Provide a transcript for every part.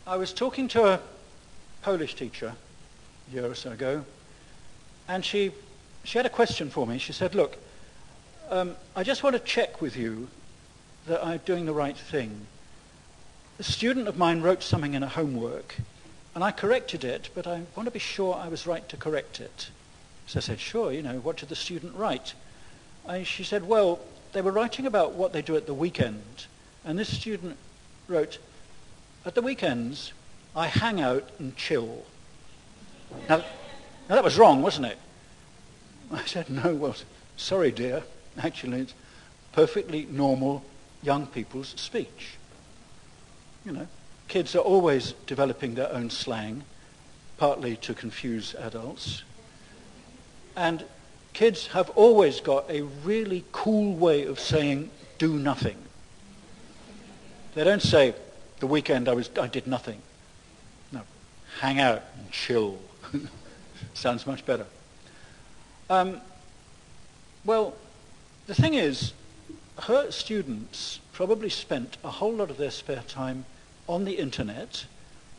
I was talking to a Polish teacher a year or so ago, and she had a question for me. She said, look, I just want to check with you that I'm doing the right thing. A student of mine wrote something in a homework, and I corrected it, but I want to be sure I was right to correct it. So I said, sure, what did the student write? She said, well, they were writing about what they do at the weekend, and this student wrote, at the weekends, I hang out and chill. Now that was wrong, wasn't it? I said, no, well, sorry, dear. Actually, it's perfectly normal young people's speech. Kids are always developing their own slang, partly to confuse adults. And kids have always got a really cool way of saying, do nothing. They don't say, the weekend I did nothing. No, hang out and chill. Sounds much better. Well, the thing is, her students probably spent a whole lot of their spare time on the internet,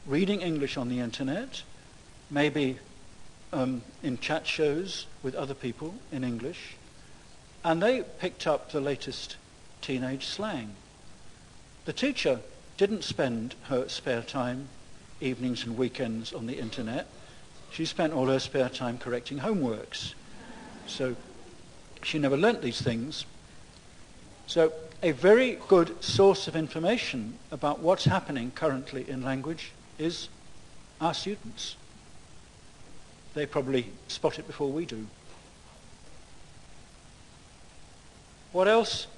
reading English on the internet, maybe in chat shows with other people in English, and they picked up the latest teenage slang. The teacher didn't spend her spare time, evenings and weekends, on the internet. She spent all her spare time correcting homeworks. So she never learnt these things. So a very good source of information about what's happening currently in language is our students. They probably spot it before we do. What else?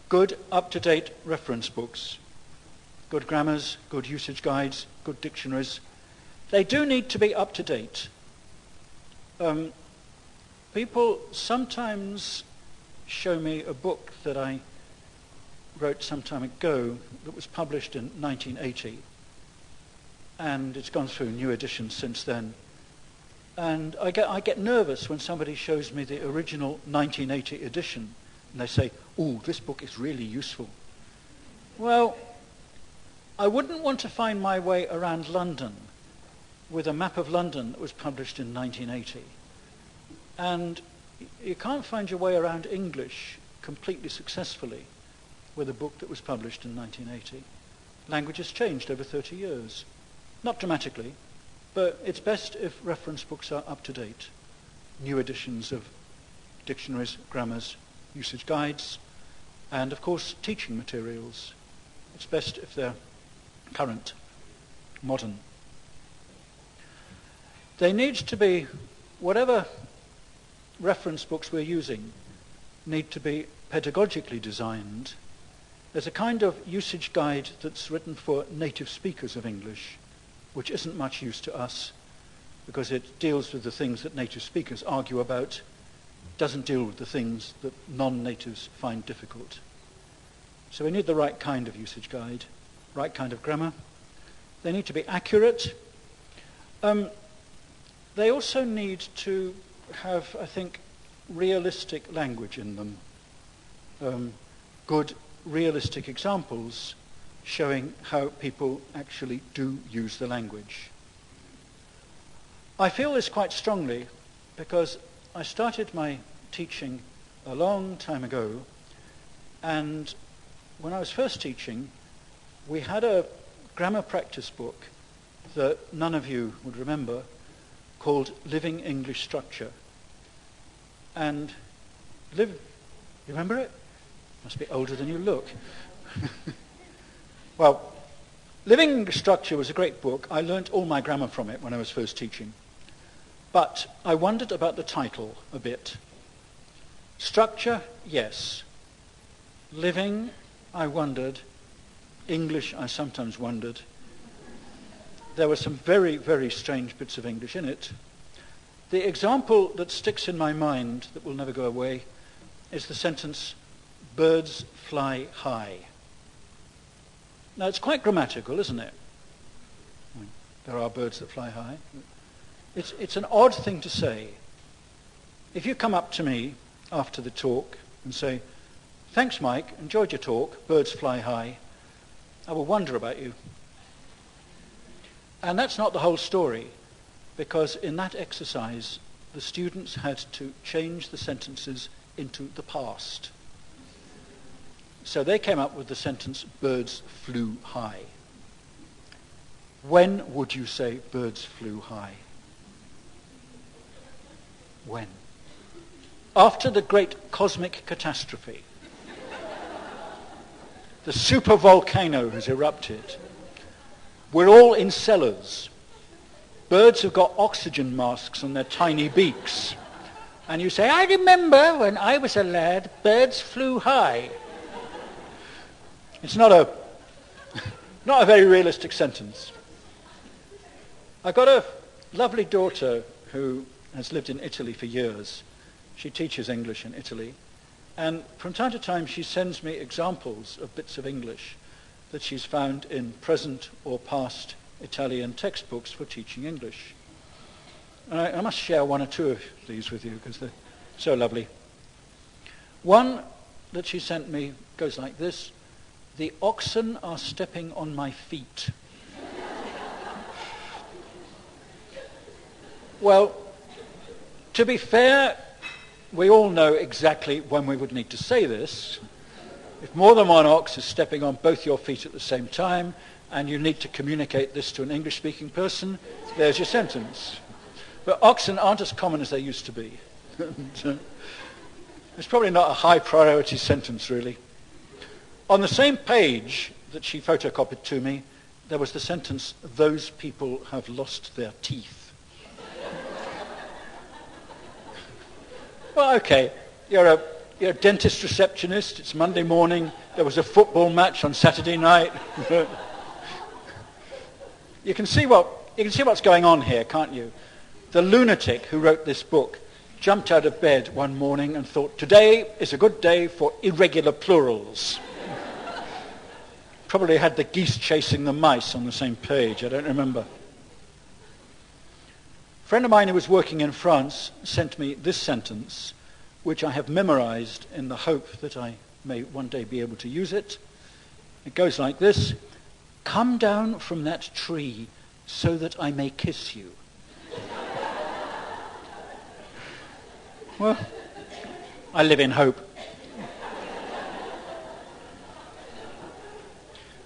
Good, up-to-date reference books. Good grammars, good usage guides, good dictionaries. They do need to be up-to-date. People sometimes show me a book that I wrote some time ago that was published in 1980. And it's gone through new editions since then. And I get nervous when somebody shows me the original 1980 edition and they say, "Ooh, this book is really useful." Well, I wouldn't want to find my way around London with a map of London that was published in 1980. And you can't find your way around English completely successfully with a book that was published in 1980. Language has changed over 30 years. Not dramatically, but it's best if reference books are up to date. New editions of dictionaries, grammars, usage guides, and of course teaching materials. It's best if they're current, modern. They need to be, whatever reference books we're using, need to be pedagogically designed. There's a kind of usage guide that's written for native speakers of English, which isn't much use to us because it deals with the things that native speakers argue about, doesn't deal with the things that non-natives find difficult. So we need the right kind of usage guide, right kind of grammar. They need to be accurate. They also need to have, I think, realistic language in them. Good, realistic examples showing how people actually do use the language. I feel this quite strongly because I started my teaching a long time ago, and when I was first teaching, we had a grammar practice book that none of you would remember called Living English Structure. And you remember it? Must be older than you look. Well, Living English Structure was a great book. I learnt all my grammar from it when I was first teaching. But I wondered about the title a bit. Structure, yes. Living, I wondered. English, I sometimes wondered. There were some very, very strange bits of English in it. The example that sticks in my mind, that will never go away, is the sentence, "Birds fly high." Now, it's quite grammatical, isn't it? There are birds that fly high. It's an odd thing to say. If you come up to me after the talk and say, "Thanks, Mike, enjoyed your talk, birds fly high," I will wonder about you. And that's not the whole story, because in that exercise, the students had to change the sentences into the past. So they came up with the sentence, birds flew high. When would you say birds flew high? When? After the great cosmic catastrophe. The supervolcano has erupted. We're all in cellars. Birds have got oxygen masks on their tiny beaks. And you say, I remember when I was a lad, birds flew high. It's not a very realistic sentence. I've got a lovely daughter who has lived in Italy for years. She teaches English in Italy. And from time to time she sends me examples of bits of English that she's found in present or past Italian textbooks for teaching English. And I must share one or two of these with you because they're so lovely. One that she sent me goes like this: the oxen are stepping on my feet. Well, to be fair, we all know exactly when we would need to say this. If more than one ox is stepping on both your feet at the same time, and you need to communicate this to an English-speaking person, there's your sentence. But oxen aren't as common as they used to be. It's probably not a high-priority sentence, really. On the same page that she photocopied to me, there was the sentence, those people have lost their teeth. Well, okay, you're a dentist receptionist, it's Monday morning, there was a football match on Saturday night. You can see what's going on here, can't you? The lunatic who wrote this book jumped out of bed one morning and thought, today is a good day for irregular plurals. Probably had the geese chasing the mice on the same page, I don't remember. A friend of mine who was working in France sent me this sentence, which I have memorized in the hope that I may one day be able to use it. It goes like this: come down from that tree so that I may kiss you. Well, I live in hope.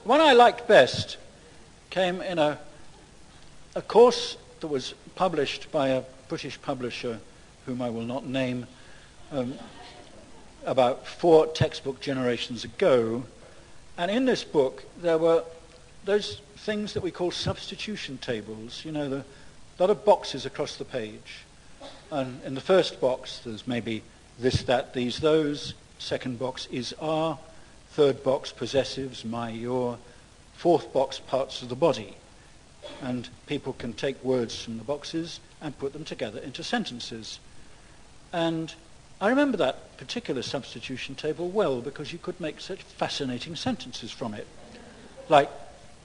The one I liked best came in a course that was published by a British publisher whom I will not name about 4 textbook generations ago. And in this book there were those things that we call substitution tables, you know, a lot of boxes across the page. And in the first box there's maybe this, that, these, those. Second box is, are. Third box possessives, my, your. Fourth box parts of the body. And people can take words from the boxes and put them together into sentences. And I remember that particular substitution table well because you could make such fascinating sentences from it. Like,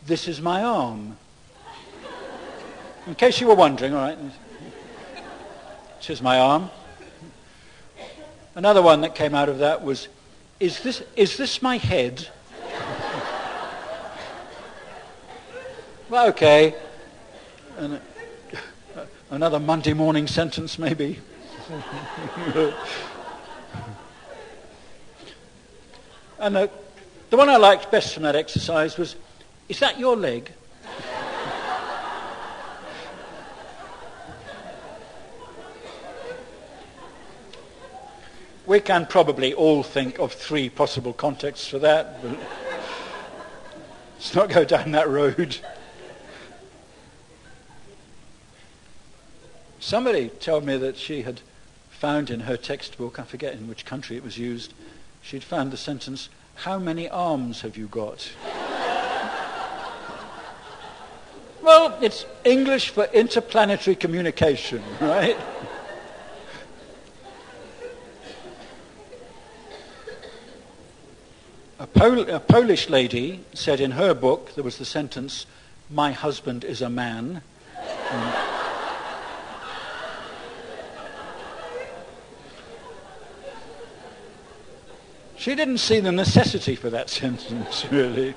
this is my arm. In case you were wondering, all right. This is my arm. Another one that came out of that was, is this my head? Well, okay. And another Monday morning sentence, maybe. And the one I liked best from that exercise was, is that your leg? We can probably all think of 3 possible contexts for that, but let's not go down that road. Somebody told me that she had found in her textbook, I forget in which country it was used, she'd found the sentence, how many arms have you got? Well, it's English for interplanetary communication, right? A Polish lady said in her book, there was the sentence, my husband is a man. She didn't see the necessity for that sentence, really.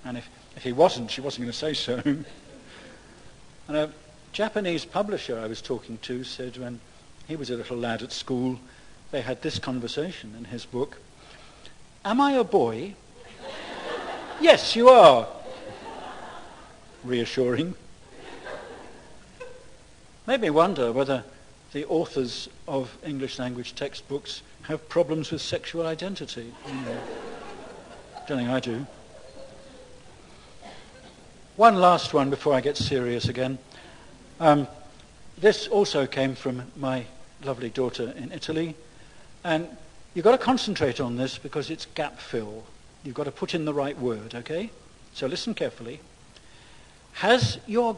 And If he wasn't, she wasn't going to say so. And a Japanese publisher I was talking to said when he was a little lad at school, they had this conversation in his book. Am I a boy? Yes, you are. Reassuring. Made me wonder whether the authors of English language textbooks have problems with sexual identity. Don't think I do. One last one before I get serious again. This also came from my lovely daughter in Italy. And you've got to concentrate on this because it's gap fill. You've got to put in the right word, okay? So listen carefully. Has your